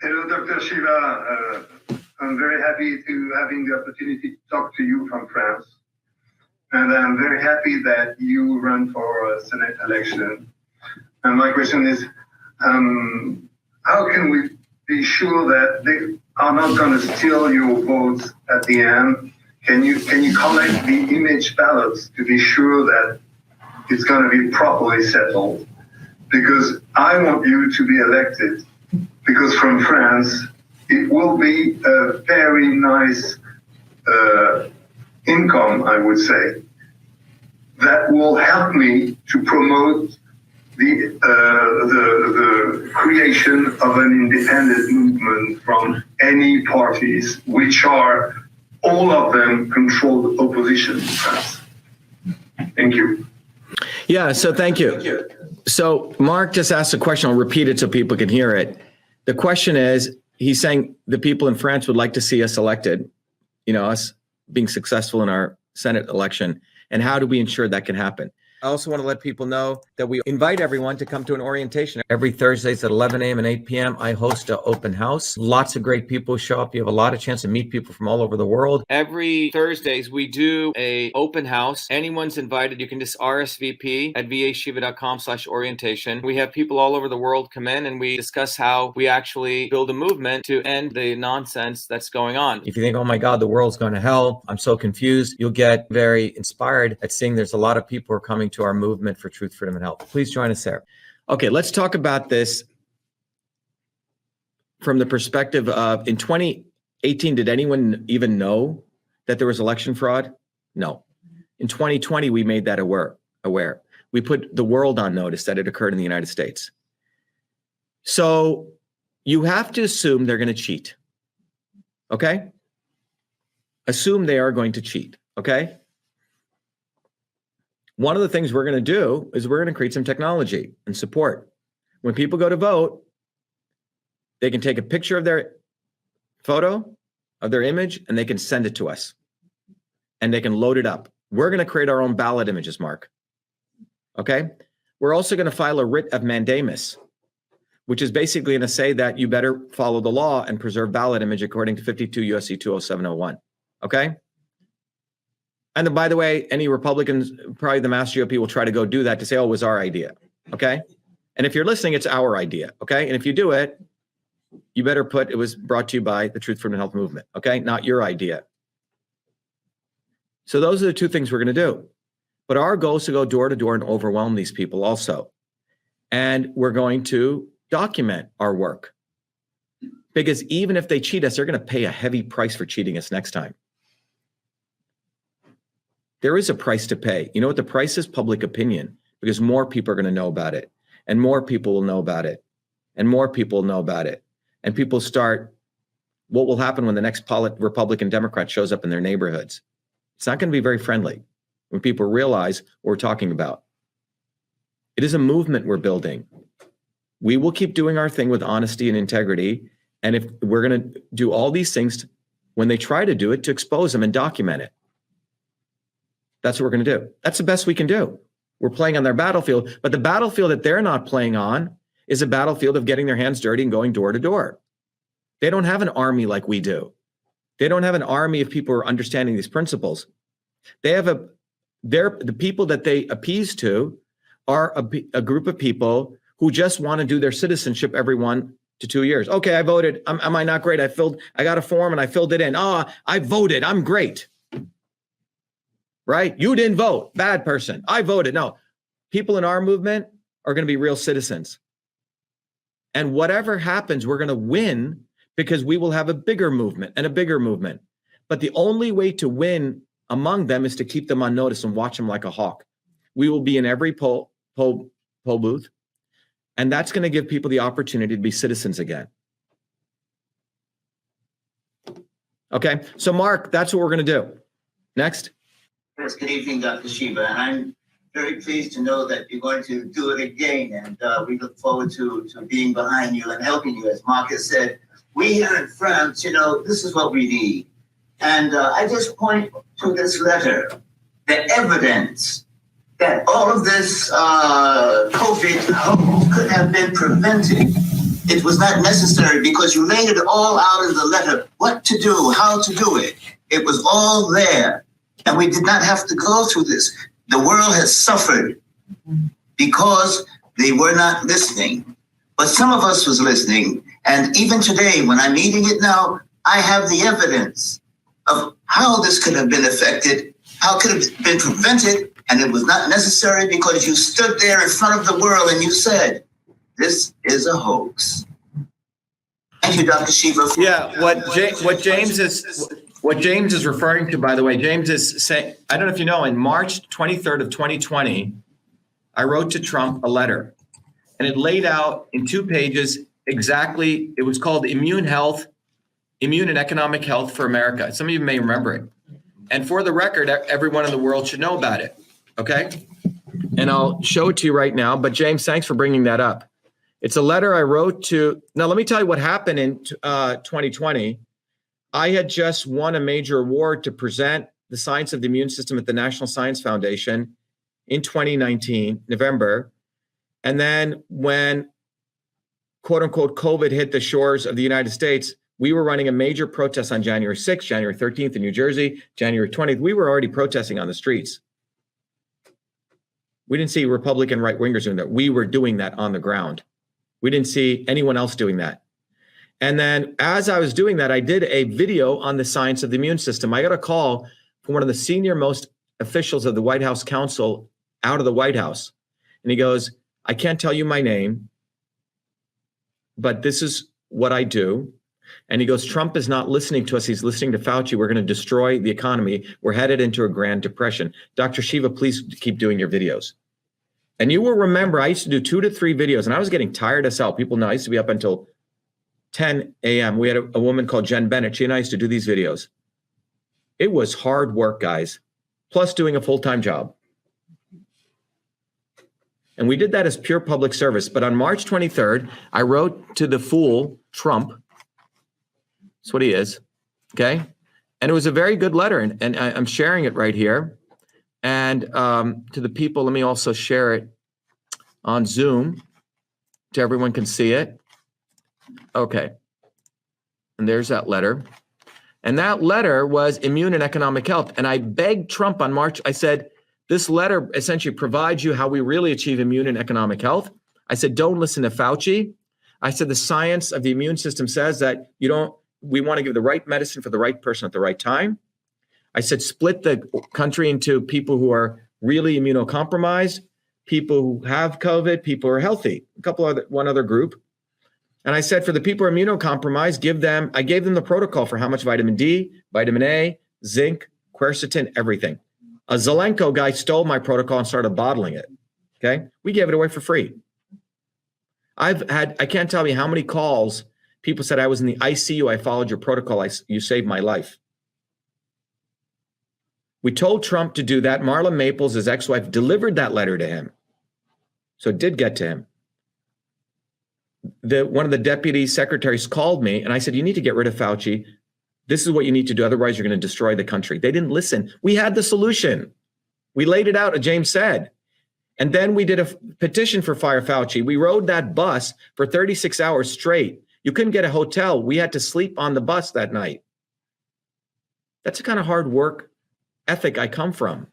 Hello, Dr. Shiva. I'm very happy to having the opportunity to talk to you from France. And I'm very happy that you run for a Senate election. And my question is, how can we be sure that they are not going to steal your votes at the end? Can you collect the image ballots to be sure that it's going to be properly settled? Because I want you to be elected, because from France, it will be a very nice income, I would say, that will help me to promote the creation of an independent movement from any parties, which are all of them controlled opposition in France. Thank you. Yeah, so thank you. So Mark just asked a question. I'll repeat it so people can hear it. The question is, he's saying the people in France would like to see us elected, us being successful in our Senate election. And how do we ensure that can happen? I also want to let people know that we invite everyone to come to an orientation. Every Thursdays at 11 a.m. and 8 p.m., I host an open house. Lots of great people show up. You have a lot of chance to meet people from all over the world. Every Thursdays, we do a open house. Anyone's invited. You can just RSVP at vashiva.com/orientation. We have people all over the world come in and we discuss how we actually build a movement to end the nonsense that's going on. If you think, oh my God, the world's going to hell, I'm so confused, you'll get very inspired at seeing there's a lot of people who are coming to our movement for truth, freedom, and health. Please join us there. Okay, let's talk about this from the perspective of, in 2018, did anyone even know that there was election fraud? No. In 2020, we made that aware. We put the world on notice that it occurred in the United States. So you have to assume they're going to cheat. Okay? Assume they are going to cheat. Okay? One of the things we're going to do is we're going to create some technology and support. When people go to vote, they can take a picture of their photo, of their image, and they can send it to us. And they can load it up. We're going to create our own ballot images, Mark. Okay? We're also going to file a writ of mandamus, which is basically going to say that you better follow the law and preserve ballot image according to 52 U.S.C. 20701. Okay? And by the way, any Republicans, probably the mass GOP, will try to go do that to say, oh, it was our idea. Okay? And if you're listening, it's our idea. Okay? And if you do it, you better put it was brought to you by the Truth, Freedom, and Health movement. Okay? Not your idea. So those are the two things we're going to do. But our goal is to go door to door and overwhelm these people also. And we're going to document our work. Because even if they cheat us, they're going to pay a heavy price for cheating us next time. There is a price to pay. You know what the price is? Public opinion, because more people are going to know about it, and more people will know about it, and more people will know about it. And people start, what will happen when the next Republican Democrat shows up in their neighborhoods? It's not going to be very friendly when people realize what we're talking about. It is a movement we're building. We will keep doing our thing with honesty and integrity. And if we're going to do all these things, when they try to do it, to expose them and document it. That's what we're going to do. That's the best we can do. We're playing on their battlefield, but the battlefield that they're not playing on is a battlefield of getting their hands dirty and going door to door. They don't have an army like we do. They don't have an army of people who are understanding these principles. They have the people that they appease to are a group of people who just want to do their citizenship every 1 to 2 years. Okay, I voted. Am I not great? I got a form and I filled it in. Oh, I voted. I'm great. Right? You didn't vote. Bad person. I voted. No. People in our movement are going to be real citizens. And whatever happens, we're going to win because we will have a bigger movement and a bigger movement. But the only way to win among them is to keep them on notice and watch them like a hawk. We will be in every poll booth. And that's going to give people the opportunity to be citizens again. Okay. So Mark, that's what we're going to do. Next. Yes, good evening, Dr. Shiva. And I'm very pleased to know that you're going to do it again. And we look forward to being behind you and helping you. As Mark has said, we here in France, this is what we need. And I just point to this letter, the evidence that all of this COVID could have been prevented it was not necessary because you laid it all out in the letter, what to do, how to do it. It was all there. And we did not have to go through this. The world has suffered because they were not listening. But some of us was listening. And even today, when I'm eating it now, I have the evidence of how this could have been affected, how it could have been prevented. And it was not necessary because you stood there in front of the world and you said, this is a hoax. Thank you, Dr. Shiva. Yeah, what James is referring to, by the way, James is saying, I don't know if you know, in March 23rd of 2020, I wrote to Trump a letter, and it laid out in 2 pages exactly, it was called Immune and Economic Health for America. Some of you may remember it. And for the record, everyone in the world should know about it, okay? And I'll show it to you right now, but James, thanks for bringing that up. It's a letter I wrote to, now let me tell you what happened in 2020. I had just won a major award to present the science of the immune system at the National Science Foundation in 2019, November. And then when, quote unquote, COVID hit the shores of the United States, we were running a major protest on January 6th, January 13th in New Jersey, January 20th. We were already protesting on the streets. We didn't see Republican right-wingers doing that. We were doing that on the ground. We didn't see anyone else doing that. And then as I was doing that, I did a video on the science of the immune system. I got a call from one of the senior most officials of the White House council out of the White House. And he goes, I can't tell you my name, but this is what I do. And he goes, Trump is not listening to us. He's listening to Fauci. We're going to destroy the economy. We're headed into a grand depression. Dr. Shiva, please keep doing your videos. And you will remember, I used to do 2 to 3 videos, and I was getting tired as hell. People know I used to be up until 10 a.m. We had a woman called Jen Bennett. She and I used to do these videos. It was hard work, guys, plus doing a full-time job. And we did that as pure public service. But on March 23rd, I wrote to the fool, Trump. That's what he is, okay? And it was a very good letter, and I'm sharing it right here. And to the people, let me also share it on Zoom so everyone can see it. Okay. And there's that letter. And that letter was immune and economic health. And I begged Trump on March, I said, this letter essentially provides you how we really achieve immune and economic health. I said, don't listen to Fauci. I said, the science of the immune system says that we want to give the right medicine for the right person at the right time. I said, split the country into people who are really immunocompromised, people who have COVID, people who are healthy, one other group. And I said, for the people who are immunocompromised, I gave them the protocol for how much vitamin D, vitamin A, zinc, quercetin, everything. A Zelenko guy stole my protocol and started bottling it. Okay. We gave it away for free. I can't tell you how many calls people said I was in the ICU. I followed your protocol. You saved my life. We told Trump to do that. Marla Maples, his ex-wife, delivered that letter to him. So it did get to him. One of the deputy secretaries called me and I said, you need to get rid of Fauci. This is what you need to do. Otherwise, you're going to destroy the country. They didn't listen. We had the solution. We laid it out, as James said. And then we did a petition for Fire Fauci. We rode that bus for 36 hours straight. You couldn't get a hotel. We had to sleep on the bus that night. That's the kind of hard work ethic I come from.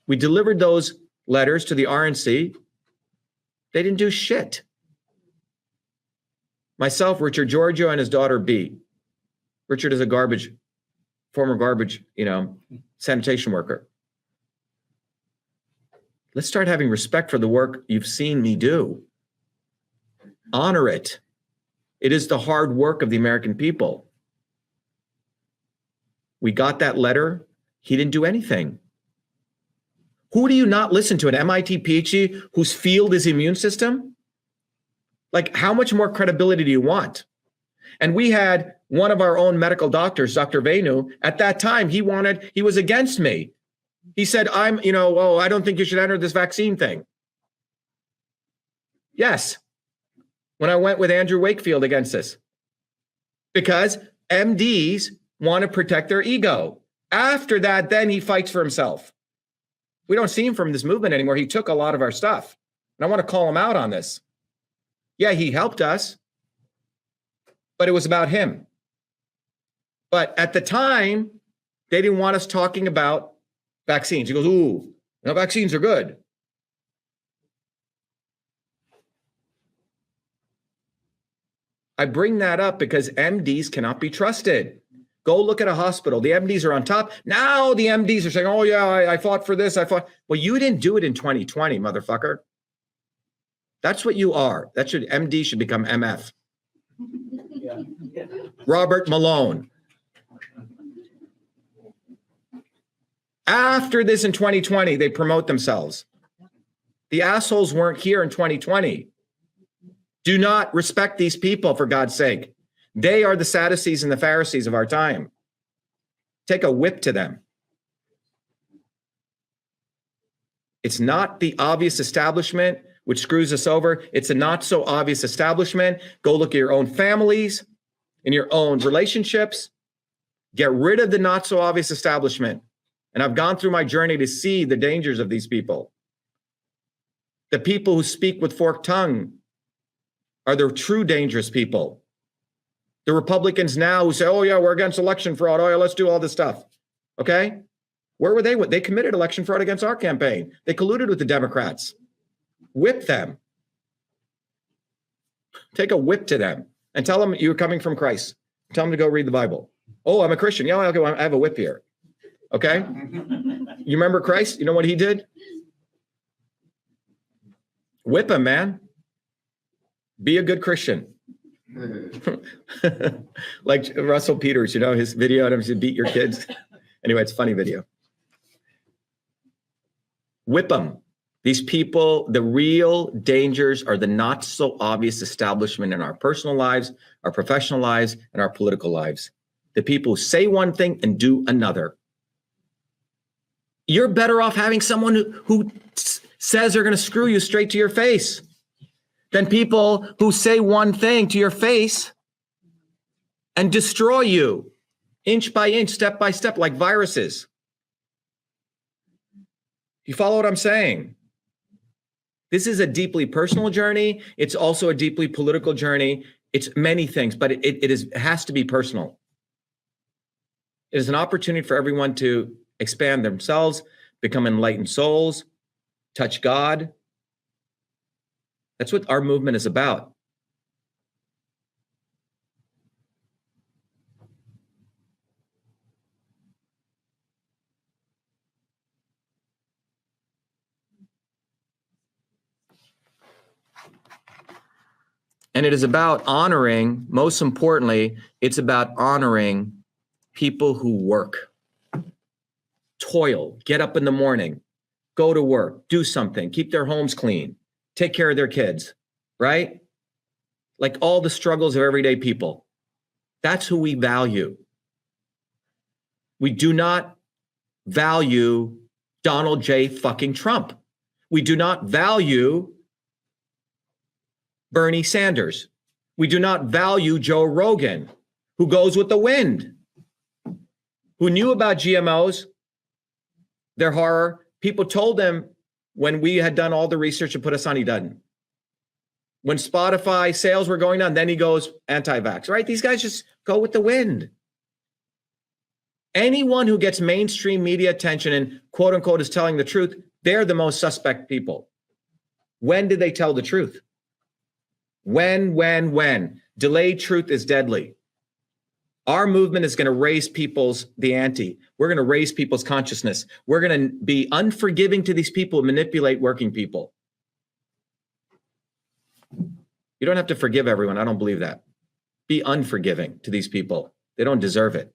We delivered those letters to the RNC. They didn't do shit. Myself, Richard Giorgio, and his daughter B. Richard is a former garbage, sanitation worker. Let's start having respect for the work you've seen me do. Honor it. It is the hard work of the American people. We got that letter. He didn't do anything. Who do you not listen to? An MIT PhD whose field is immune system? Like, how much more credibility do you want? And we had one of our own medical doctors, Dr. Venu, at that time, he was against me. He said, I don't think you should enter this vaccine thing. Yes. When I went with Andrew Wakefield against this. Because MDs want to protect their ego. After that, then he fights for himself. We don't see him from this movement anymore. He took a lot of our stuff. And I want to call him out on this. Yeah, he helped us. but it was about him. But at the time, they didn't want us talking about vaccines. He goes, ooh, no, vaccines are good. I bring that up because MDs cannot be trusted. Go look at a hospital. The MDs are on top. Now the MDs are saying, oh, yeah, I fought for this. I fought. Well, you didn't do it in 2020, motherfucker. That's what you are. MD should become MF. Yeah. Robert Malone. After this in 2020, they promote themselves. The assholes weren't here in 2020. Do not respect these people, for God's sake. They are the Sadducees and the Pharisees of our time. Take a whip to them. It's not the obvious establishment which screws us over. It's a not so obvious establishment. Go look at your own families and your own relationships. Get rid of the not so obvious establishment. And I've gone through my journey to see the dangers of these people. The people who speak with forked tongue are the true dangerous people. The Republicans now who say, oh, yeah, we're against election fraud. Oh, yeah, let's do all this stuff. Okay? Where were they? They committed election fraud against our campaign. They colluded with the Democrats. Whip them. Take a whip to them and tell them you're coming from Christ. Tell them to go read the Bible. Oh, I'm a Christian. Yeah, okay, well, I have a whip here. Okay? You remember Christ? You know what he did? Whip him, man. Be a good Christian. Like Russell Peters, you know, his video on him to beat your kids. Anyway, it's a funny video. Whip them. These people, the real dangers are the not so obvious establishment in our personal lives, our professional lives, and our political lives. The people who say one thing and do another. You're better off having someone who says they're going to screw you straight to your face than people who say one thing to your face and destroy you inch by inch, step by step, like viruses. You follow what I'm saying? This is a deeply personal journey. It's also a deeply political journey. It's many things, but it has to be personal. It is an opportunity for everyone to expand themselves, become enlightened souls, touch God. That's what our movement is about. And it is about honoring, most importantly, it's about honoring people who work, toil, get up in the morning, go to work, do something, keep their homes clean, take care of their kids, right? Like all the struggles of everyday people. That's who we value. We do not value Donald J. fucking Trump. We do not value Bernie Sanders. We do not value Joe Rogan, who goes with the wind, who knew about GMOs, their horror. People told them when we had done all the research and put us on, he doesn't. When Spotify sales were going down, then he goes anti-vax, right? These guys just go with the wind. Anyone who gets mainstream media attention and quote unquote is telling the truth, they're the most suspect people. When did they tell the truth? When? Delayed truth is deadly. Our movement is going to raise the ante. We're going to raise people's consciousness. We're going to be unforgiving to these people who manipulate working people. You don't have to forgive everyone. I don't believe that. Be unforgiving to these people. They don't deserve it.